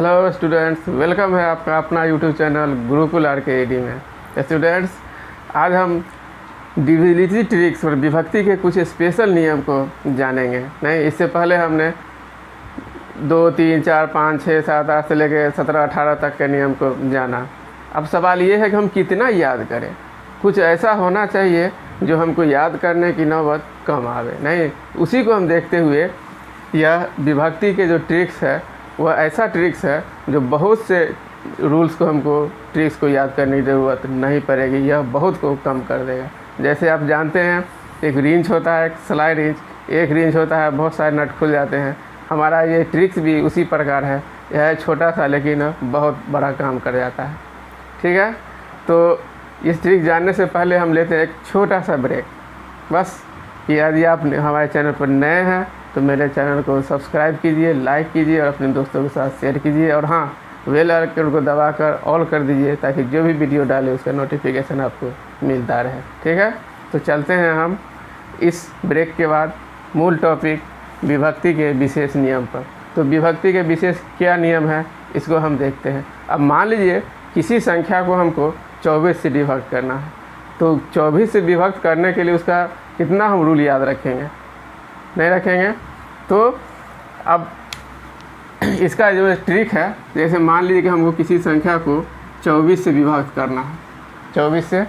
Hello students, welcome है आपका अपना यूट्यूब चैनल गुरुकुल आरकेडी में। स्टूडेंट्स, आज हम डिविजिबिलिटी ट्रिक्स और विभक्ति के कुछ स्पेशल नियम को जानेंगे। नहीं, इससे पहले हमने 2, 3, 4, 5, 6, 7, 8 से लेकर 17, 18 तक के नियम को जाना। अब सवाल ये है कि हम कितना याद करें। कुछ ऐसा होना चाहिए जो हमको याद करने की नौबत कम आवे। नहीं, उसी को हम देखते हुए यह विभक्ति के जो ट्रिक्स है वह ऐसा ट्रिक्स है जो बहुत से रूल्स को हमको ट्रिक्स को याद करने की ज़रूरत नहीं पड़ेगी। यह बहुत को कम कर देगा। जैसे आप जानते हैं, एक रिंच होता है, एक स्लाइड रिंच। एक रिंच होता है, बहुत सारे नट खुल जाते हैं। हमारा ये ट्रिक्स भी उसी प्रकार है। यह छोटा सा लेकिन बहुत बड़ा काम कर जाता है। ठीक है, तो इस ट्रिक जानने से पहले हम लेते हैं एक छोटा सा ब्रेक। बस यदि आप हमारे चैनल पर नए हैं तो मेरे चैनल को सब्सक्राइब कीजिए, लाइक कीजिए और अपने दोस्तों के साथ शेयर कीजिए। और हाँ, बेल आइकन को दबाकर ऑल कर दीजिए ताकि जो भी वीडियो डाले उसका नोटिफिकेशन आपको मिलता रहे। ठीक है, तो चलते हैं हम इस ब्रेक के बाद मूल टॉपिक विभक्ति के विशेष नियम पर। तो विभक्ति के विशेष क्या नियम है इसको हम देखते हैं। अब मान लीजिए किसी संख्या को हमको 24 से विभक्त करना है, तो 24 से विभक्त करने के लिए उसका कितना हम रूल याद रखेंगे? नहीं रखेंगे। तो अब इसका जो ट्रिक है, जैसे मान लीजिए कि हमको किसी संख्या को 24 से विभक्त करना है, 24 से,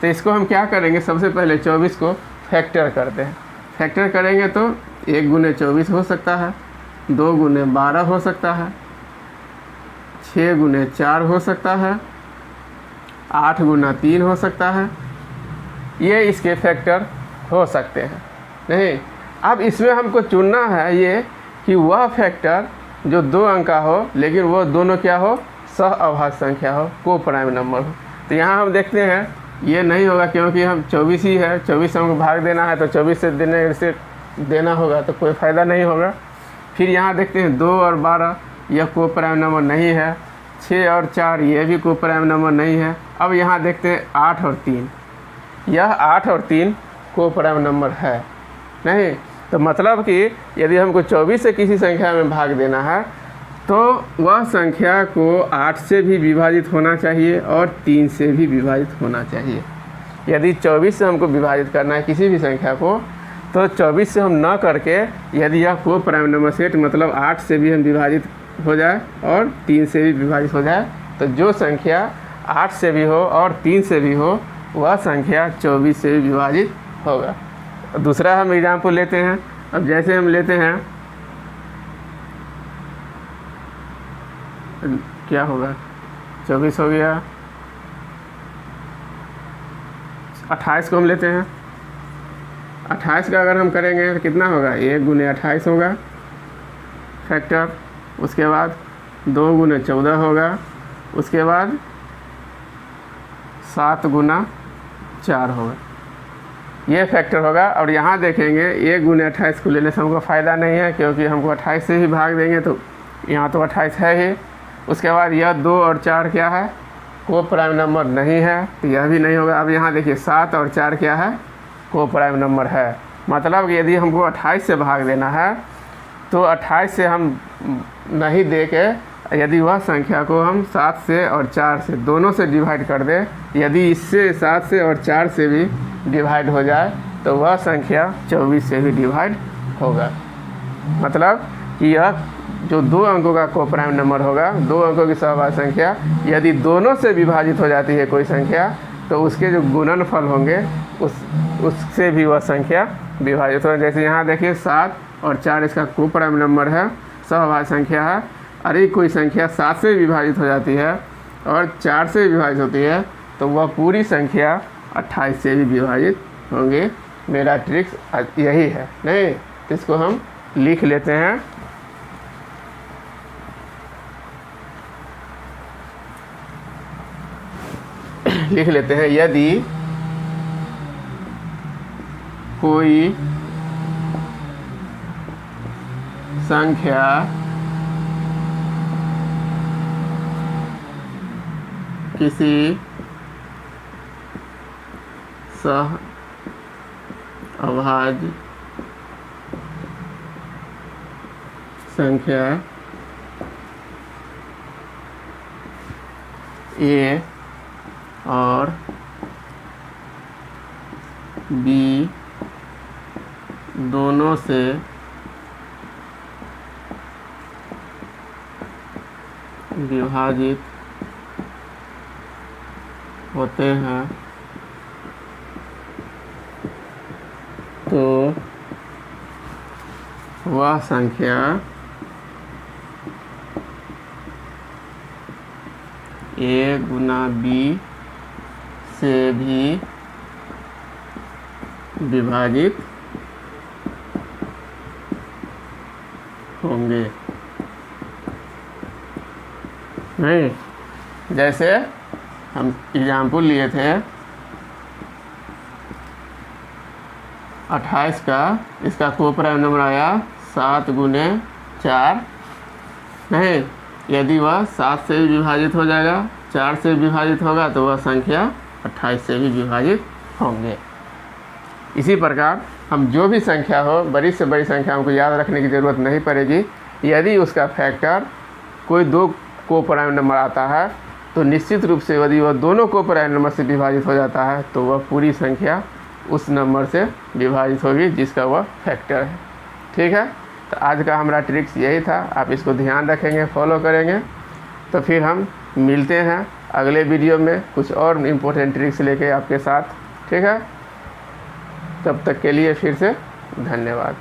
तो इसको हम क्या करेंगे? सबसे पहले 24 को फैक्टर करते हैं। फैक्टर करेंगे तो 1 गुने 24 हो सकता है, 2 गुने 12 हो सकता है, 6 गुने 4 हो सकता है, 8 गुना 3 हो सकता है। ये इसके फैक्टर हो सकते हैं। नहीं, अब इसमें हमको चुनना है ये कि वह फैक्टर जो 2 अंक का हो लेकिन वो दोनों क्या हो? सह अभाज्य संख्या हो, को प्राइम नंबर हो। तो यहाँ हम देखते हैं ये नहीं होगा क्योंकि हम 24 ही है, 24 से हमको भाग देना है, तो 24 से देना होगा तो कोई फ़ायदा नहीं होगा। फिर यहाँ देखते हैं 2 और 12 यह को प्राइम नंबर नहीं है, 6 और 4 ये भी को प्राइम नंबर नहीं है। अब यहाँ देखते हैं 8 और 3, यह 8 और 3 को प्राइम नंबर है। नहीं, तो मतलब कि यदि हमको 24 से किसी संख्या में भाग देना है तो वह संख्या को 8 से भी विभाजित होना चाहिए और 3 से भी विभाजित होना चाहिए। यदि 24 से हमको विभाजित करना है किसी भी संख्या को, तो 24 से हम न करके यदि यह को प्राइम नंबर सेट मतलब 8 से भी हम विभाजित हो जाए और 3 से भी विभाजित हो जाए, तो जो संख्या 8 से भी हो और 3 से भी हो वह संख्या 24 से भी विभाजित होगा। दूसरा हम एग्जाम्पल लेते हैं। अब जैसे हम लेते हैं, क्या होगा? 24 हो गया, 28 को हम लेते हैं। 28 का अगर हम करेंगे तो कितना होगा? 1 गुने 28 होगा फैक्टर। उसके बाद 2 गुने 14 होगा। उसके बाद 7 गुना 4 होगा, ये फैक्टर होगा। और यहाँ देखेंगे 1 गुने 28 को लेने से हमको फ़ायदा नहीं है क्योंकि हमको 28 से ही भाग देंगे तो यहाँ तो 28 है ही। उसके बाद यह 2 और 4 क्या है? को प्राइम नंबर नहीं है, तो यह भी नहीं होगा। अब यहाँ देखिए 7 और 4 क्या है? को प्राइम नंबर है। मतलब कि यदि हमको 28 से भाग देना है तो 28 से हम नहीं दे के यदि वह संख्या को हम 7 से और 4 से दोनों से डिवाइड कर दें, यदि इससे 7 से और 4 से भी डिवाइड हो जाए तो वह संख्या 24 से भी डिवाइड होगा। मतलब कि यह जो 2 अंकों का को प्राइम नंबर होगा, 2 अंकों की सहभाज्य संख्या यदि दोनों से विभाजित हो जाती है कोई संख्या, तो उसके जो गुणनफल होंगे उससे भी वह संख्या विभाजित हो। जैसे यहाँ देखिए 7 और 4 इसका को प्राइम नंबर है, सहभाज्य संख्या है। अरे कोई संख्या 7 से विभाजित हो जाती है और 4 से विभाजित होती है तो वह पूरी संख्या 28 से भी विभाजित होंगे। मेरा ट्रिक्स यही है। नहीं, इसको हम लिख लेते हैं। लिख लेते हैं, यदि कोई संख्या किसी सह अभाज्य संख्या ए और बी दोनों से विभाजित होते हैं तो वह संख्या ए गुना बी से भी विभाजित होंगे। नहीं, जैसे हम एग्जाम्पल लिए थे 28 का, इसका कोप्राइम नंबर आया 7 गुने 4। नहीं, यदि वह 7 से भी विभाजित हो जाएगा, 4 से विभाजित होगा तो वह संख्या 28 से भी विभाजित होंगे। इसी प्रकार हम जो भी संख्या हो, बड़ी से बड़ी संख्या हमको याद रखने की ज़रूरत नहीं पड़ेगी। यदि उसका फैक्टर कोई 2 कोप्राइम नंबर आता है तो निश्चित रूप से यदि वह दोनों कोप्राइम नंबर से विभाजित हो जाता है तो वह पूरी संख्या उस नंबर से विभाजित होगी जिसका वह फैक्टर है। ठीक है, तो आज का हमारा ट्रिक्स यही था। आप इसको ध्यान रखेंगे, फॉलो करेंगे तो फिर हम मिलते हैं अगले वीडियो में कुछ और इम्पोर्टेंट ट्रिक्स लेके आपके साथ। ठीक है, तब तक के लिए फिर से धन्यवाद।